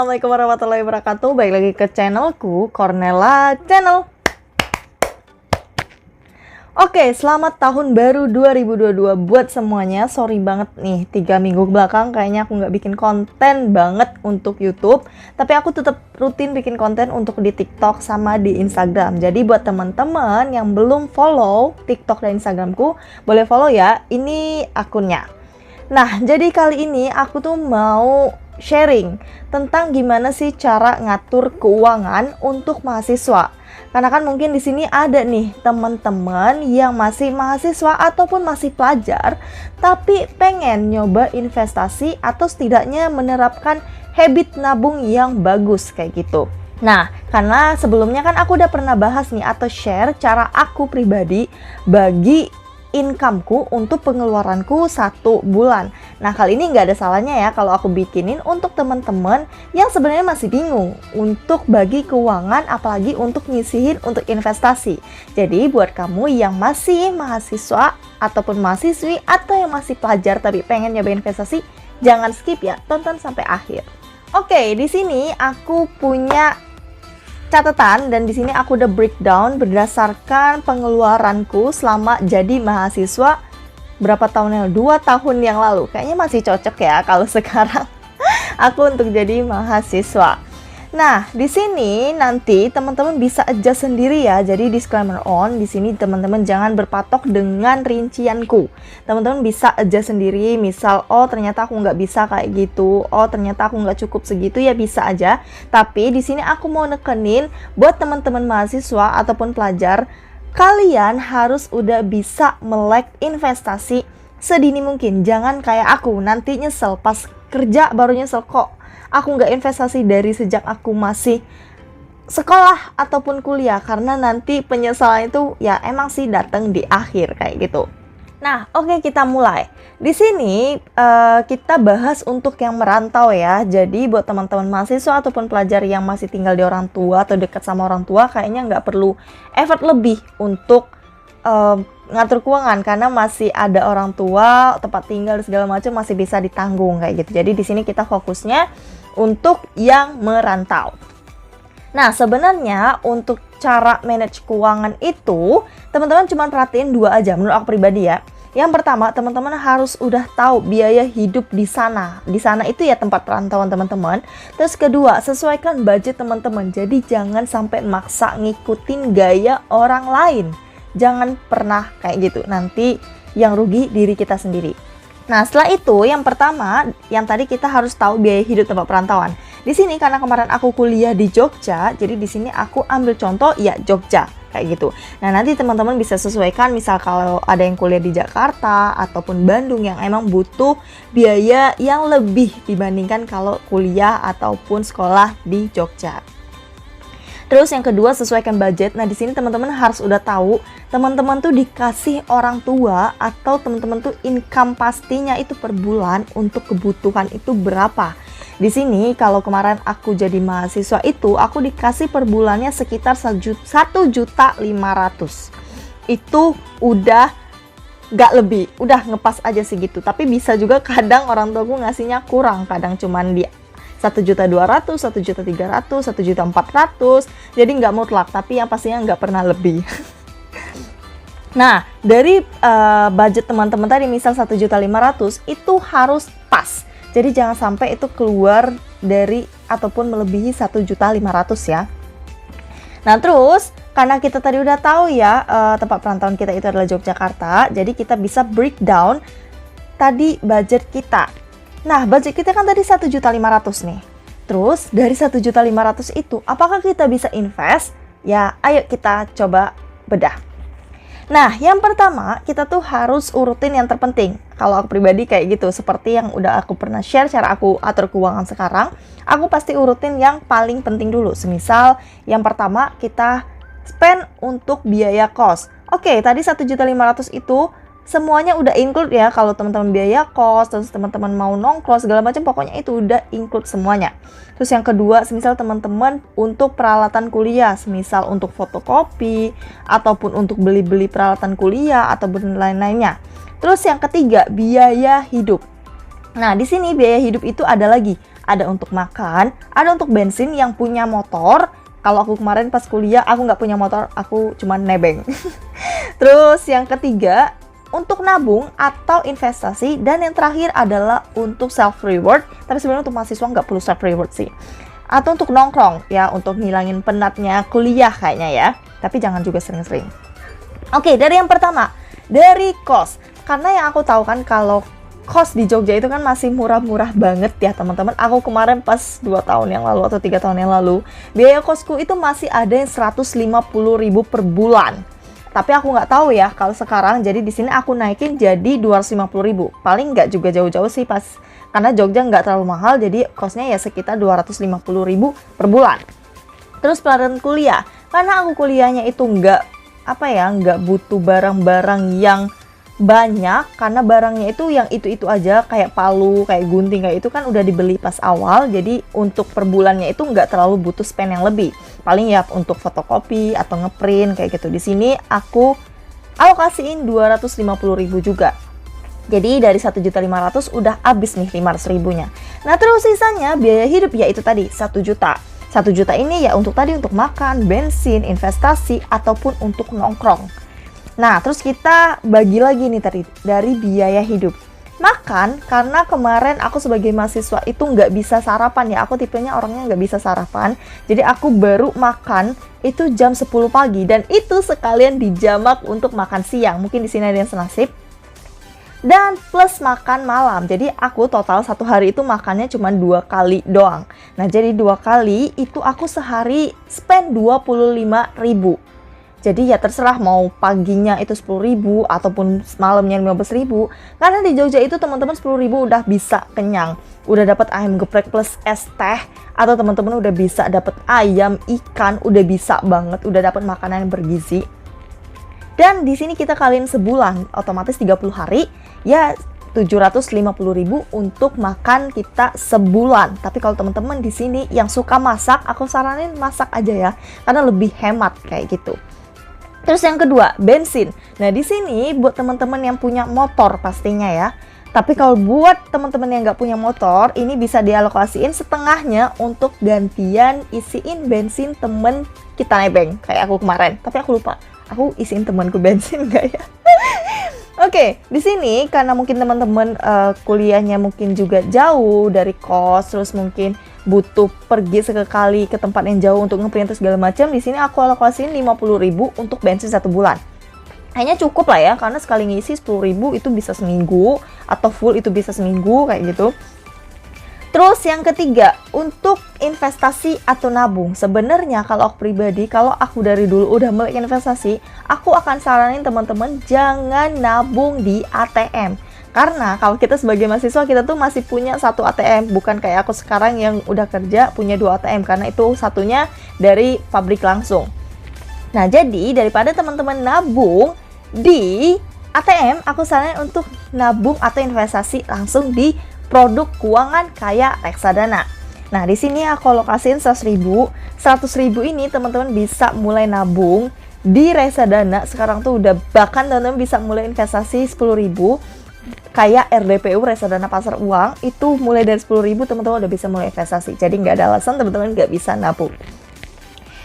Assalamualaikum warahmatullahi wabarakatuh. Balik lagi ke channelku, Cornella Channel. Oke, selamat tahun baru 2022 buat semuanya. Sorry banget nih, 3 minggu belakang kayaknya aku nggak bikin konten banget untuk YouTube. Tapi aku tetap rutin bikin konten untuk di TikTok sama di Instagram. Jadi buat teman-teman yang belum follow TikTok dan Instagramku, boleh follow ya, ini akunnya. Nah, jadi kali ini aku tuh mau sharing tentang gimana sih cara ngatur keuangan untuk mahasiswa. Karena kan mungkin di sini ada nih teman-teman yang masih mahasiswa ataupun masih pelajar, tapi pengen nyoba investasi atau setidaknya menerapkan habit nabung yang bagus kayak gitu. Nah, karena sebelumnya kan aku udah pernah bahas nih atau share cara aku pribadi bagi incomeku untuk pengeluaranku 1 bulan. Nah, kali ini nggak ada salahnya ya kalau aku bikinin untuk teman-teman yang sebenarnya masih bingung untuk bagi keuangan, apalagi untuk nyisihin untuk investasi. Jadi buat kamu yang masih mahasiswa ataupun mahasiswi atau yang masih pelajar tapi pengen nyoba investasi, jangan skip ya, tonton sampai akhir. Oke, di sini aku punya catatan dan di sini aku udah breakdown berdasarkan pengeluaranku selama jadi mahasiswa berapa tahun yang 2 tahun yang lalu. Kayaknya masih cocok ya kalau sekarang aku untuk jadi mahasiswa. Nah, di sini nanti teman-teman bisa adjust sendiri ya. Jadi disclaimer on, di sini teman-teman jangan berpatok dengan rincianku. Teman-teman bisa adjust sendiri. Misal, oh ternyata aku nggak bisa kayak gitu. Oh ternyata aku nggak cukup segitu, ya bisa aja. Tapi di sini aku mau nekenin buat teman-teman mahasiswa ataupun pelajar, kalian harus udah bisa melek investasi sedini mungkin. Jangan kayak aku nanti nyesel pas kerja baru nyesel, kok aku nggak investasi dari sejak aku masih sekolah ataupun kuliah, karena nanti penyesalan itu ya emang sih datang di akhir kayak gitu. Nah, oke, kita mulai. Di sini kita bahas untuk yang merantau ya. Jadi buat teman-teman mahasiswa ataupun pelajar yang masih tinggal di orang tua atau dekat sama orang tua, kayaknya nggak perlu effort lebih untuk ngatur keuangan karena masih ada orang tua, tempat tinggal dan segala macam masih bisa ditanggung kayak gitu. Jadi di sini kita fokusnya untuk yang merantau. Nah, sebenarnya untuk cara manage keuangan itu teman-teman cuma perhatiin 2 aja menurut aku pribadi ya. Yang pertama, teman-teman harus udah tahu biaya hidup di sana. Di sana itu ya tempat perantauan teman-teman. Terus kedua, sesuaikan budget teman-teman. Jadi jangan sampai maksa ngikutin gaya orang lain. Jangan pernah kayak gitu. Nanti yang rugi diri kita sendiri. Nah, setelah itu yang pertama, yang tadi kita harus tahu biaya hidup tempat perantauan. Di sini karena kemarin aku kuliah di Jogja, jadi di sini aku ambil contoh ya Jogja kayak gitu. Nah, nanti teman-teman bisa sesuaikan, misal kalau ada yang kuliah di Jakarta ataupun Bandung yang emang butuh biaya yang lebih dibandingkan kalau kuliah ataupun sekolah di Jogja. Terus yang kedua, sesuaikan budget. Nah, di sini teman-teman harus udah tahu, teman-teman tuh dikasih orang tua atau teman-teman tuh income pastinya itu per bulan untuk kebutuhan itu berapa. Di sini kalau kemarin aku jadi mahasiswa itu, aku dikasih per bulannya sekitar 1.500.000. Itu udah gak lebih, udah ngepas aja segitu. Tapi bisa juga kadang orang tuaku ngasihnya kurang, kadang cuman di 1.200.000, 1.300.000, 1.400.000. Jadi nggak mutlak, tapi yang pastinya nggak pernah lebih. Nah, dari budget teman-teman tadi misal 1.500.000 itu harus pas. Jadi jangan sampai itu keluar dari ataupun melebihi 1.500.000 ya. Nah, terus karena kita tadi udah tahu ya tempat perantauan kita itu adalah Yogyakarta, jadi kita bisa breakdown tadi budget kita. Nah, budget kita kan tadi 1.500.000 nih. Terus dari 1.500.000 itu, apakah kita bisa invest? Ya, ayo kita coba bedah. Nah, yang pertama, kita tuh harus urutin yang terpenting. Kalau aku pribadi kayak gitu, seperti yang udah aku pernah share cara aku atur keuangan sekarang, aku pasti urutin yang paling penting dulu. Semisal, yang pertama kita spend untuk biaya kos. Oke, tadi 1.500.000 itu semuanya udah include ya. Kalau teman-teman biaya kos, terus teman-teman mau nongkrong segala macam, pokoknya itu udah include semuanya. Terus yang kedua, semisal teman-teman untuk peralatan kuliah, semisal untuk fotokopi ataupun untuk beli-beli peralatan kuliah ataupun lain-lainnya. Terus yang ketiga, biaya hidup. Nah, di sini biaya hidup itu ada lagi. ada untuk makan, ada untuk bensin yang punya motor. Kalau aku kemarin pas kuliah, aku nggak punya motor, aku cuma nebeng. Terus yang ketiga, untuk nabung atau investasi. Dan yang terakhir adalah untuk self reward. Tapi sebenarnya untuk mahasiswa nggak perlu self reward sih. Atau untuk nongkrong, ya untuk ngilangin penatnya kuliah kayaknya ya. Tapi jangan juga sering-sering. Oke, dari yang pertama, dari kos. Karena yang aku tahu kan kalau kos di Jogja itu kan masih murah-murah banget ya teman-teman. Aku kemarin pas 2 tahun yang lalu atau 3 tahun yang lalu, biaya kosku itu masih ada yang 150.000 per bulan. Tapi aku nggak tahu ya kalau sekarang, jadi di sini aku naikin jadi 250.000. Paling nggak juga jauh-jauh sih pas, karena Jogja nggak terlalu mahal, jadi kosnya ya sekitar 250.000 per bulan. Terus pelajaran kuliah, karena aku kuliahnya itu nggak butuh barang-barang yang banyak, karena barangnya itu yang itu aja, kayak palu, kayak gunting, kayak itu kan udah dibeli pas awal. Jadi untuk per bulannya itu nggak terlalu butuh spend yang lebih, paling ya untuk fotokopi atau ngeprint kayak gitu. Di sini aku alokasiin 250.000 juga, jadi dari 1.500.000 udah habis nih 500.000-nya. Nah terus sisanya biaya hidup, ya itu tadi 1 juta. 1 juta ini ya untuk tadi, untuk makan, bensin, investasi, ataupun untuk nongkrong. Nah, terus kita bagi lagi nih tadi dari biaya hidup. Makan, karena kemarin aku sebagai mahasiswa itu nggak bisa sarapan ya. Aku tipenya orangnya nggak bisa sarapan. Jadi aku baru makan itu jam 10 pagi. Dan itu sekalian dijamak untuk makan siang. Mungkin di sini ada yang senasib. Dan plus makan malam. Jadi aku total 1 hari itu makannya cuma 2 kali doang. Nah, jadi 2 kali itu aku sehari spend 25.000. Jadi ya terserah mau paginya itu 10.000 ataupun malamnya 15.000. Karena di Jogja itu teman-teman 10.000 udah bisa kenyang. Udah dapat ayam geprek plus es teh, atau teman-teman udah bisa dapat ayam, ikan, udah bisa banget, udah dapat makanan yang bergizi. Dan di sini kita kalian sebulan, otomatis 30 hari, ya 750.000 untuk makan kita sebulan. Tapi kalau teman-teman di sini yang suka masak, aku saranin masak aja ya, karena lebih hemat kayak gitu. Terus yang kedua, bensin. Nah, di sini buat teman-teman yang punya motor pastinya ya. Tapi kalau buat teman-teman yang nggak punya motor, ini bisa dialokasiin setengahnya untuk gantian isiin bensin temen kita nebeng. Kayak aku kemarin. Tapi aku lupa, aku isiin temanku bensin nggak ya? Oke, di sini karena mungkin teman-teman kuliahnya mungkin juga jauh dari kos, terus mungkin butuh pergi sekali ke tempat yang jauh untuk ngeprint segala macam. Di sini aku alokasiin 50.000 untuk bensin 1 bulan. Kayaknya cukup lah ya, karena sekali ngisi 10.000 itu bisa seminggu, atau full itu bisa seminggu kayak gitu. Terus yang ketiga, untuk investasi atau nabung. Sebenarnya kalau aku pribadi, kalau aku dari dulu udah mulai investasi, aku akan saranin teman-teman jangan nabung di ATM. Karena kalau kita sebagai mahasiswa, kita tuh masih punya 1 ATM. Bukan kayak aku sekarang yang udah kerja punya 2 ATM. Karena itu satunya dari pabrik langsung. Nah, jadi daripada teman-teman nabung di ATM, aku saranin untuk nabung atau investasi langsung di produk keuangan kayak reksadana. Nah, di sini aku alokasiin 100.000. 100.000 ini teman-teman bisa mulai nabung di reksadana. Sekarang tuh udah, bahkan teman-teman bisa mulai investasi 10.000. Kayak RDPU, reksadana pasar uang, itu mulai dari 10.000 teman-teman udah bisa mulai investasi. Jadi nggak ada alasan teman-teman nggak bisa nabung.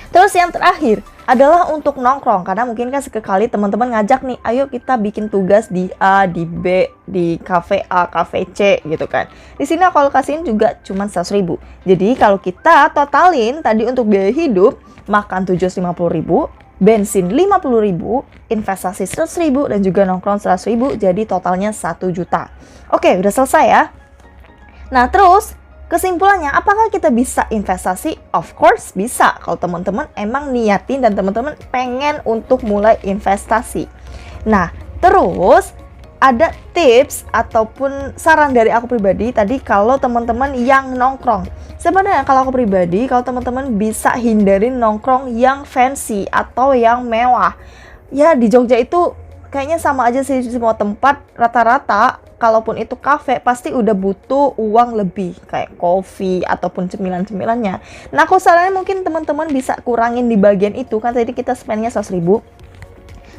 Terus yang terakhir adalah untuk nongkrong, karena mungkin kan sekali teman-teman ngajak nih, ayo kita bikin tugas di A, di B, di cafe A, cafe C gitu kan. Di sini aku alokasiin juga cuma 100.000. Jadi kalau kita totalin tadi untuk biaya hidup, makan 750.000, bensin 50.000, investasi 100.000, dan juga nongkrong 100.000, jadi totalnya 1 juta. Oke, udah selesai ya. Nah, terus kesimpulannya, apakah kita bisa investasi? Of course bisa, kalau teman-teman emang niatin dan teman-teman pengen untuk mulai investasi. Nah, terus ada tips ataupun saran dari aku pribadi tadi kalau teman-teman yang nongkrong. Sebenarnya kalau aku pribadi, kalau teman-teman bisa hindarin nongkrong yang fancy atau yang mewah. Ya di Jogja itu kayaknya sama aja sih, semua tempat rata-rata kalaupun itu kafe pasti udah butuh uang lebih, kayak kopi ataupun cemilan-cemilannya. Nah, aku saranin mungkin teman-teman bisa kurangin di bagian itu, kan tadi kita spendnya 100.000.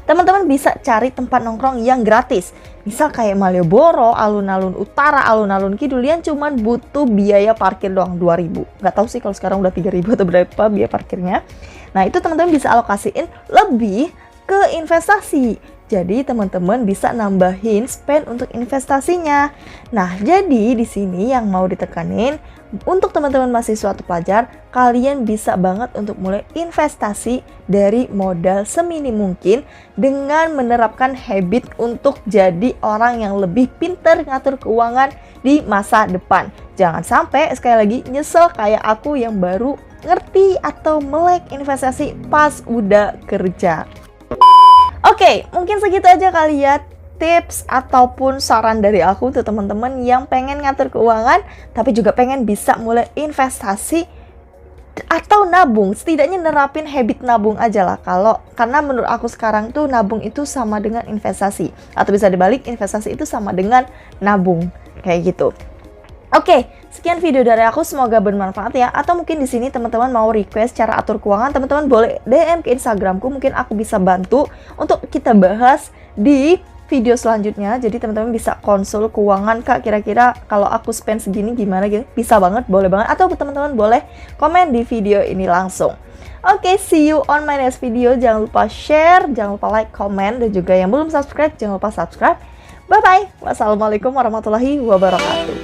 teman-teman bisa cari tempat nongkrong yang gratis. Misal kayak Malioboro, alun-alun utara, alun-alun kidul yang cuman butuh biaya parkir doang 2.000. Nggak tahu sih kalau sekarang udah 3.000 atau berapa biaya parkirnya. Nah, itu teman-teman bisa alokasiin lebih ke investasi. Jadi teman-teman bisa nambahin spend untuk investasinya. Nah, jadi di sini yang mau ditekanin untuk teman-teman mahasiswa atau pelajar, kalian bisa banget untuk mulai investasi dari modal seminim mungkin dengan menerapkan habit untuk jadi orang yang lebih pintar ngatur keuangan di masa depan. Jangan sampai sekali lagi nyesel kayak aku yang baru ngerti atau melek investasi pas udah kerja. Oke, mungkin segitu aja kali ya tips ataupun saran dari aku untuk teman-teman yang pengen ngatur keuangan tapi juga pengen bisa mulai investasi atau nabung. Setidaknya nerapin habit nabung aja lah, karena menurut aku sekarang tuh nabung itu sama dengan investasi, atau bisa dibalik, investasi itu sama dengan nabung, kayak gitu. Oke, sekian video dari aku, semoga bermanfaat ya. Atau mungkin di sini teman-teman mau request cara atur keuangan, teman-teman boleh DM ke Instagramku, mungkin aku bisa bantu untuk kita bahas di video selanjutnya. Jadi teman-teman bisa konsul keuangan, Kak, kira-kira kalau aku spend segini gimana gitu. Bisa banget, boleh banget. Atau teman-teman boleh komen di video ini langsung. Oke, see you on my next video. Jangan lupa share, jangan lupa like, comment, dan juga yang belum subscribe, jangan lupa subscribe. Bye-bye. Wassalamualaikum warahmatullahi wabarakatuh.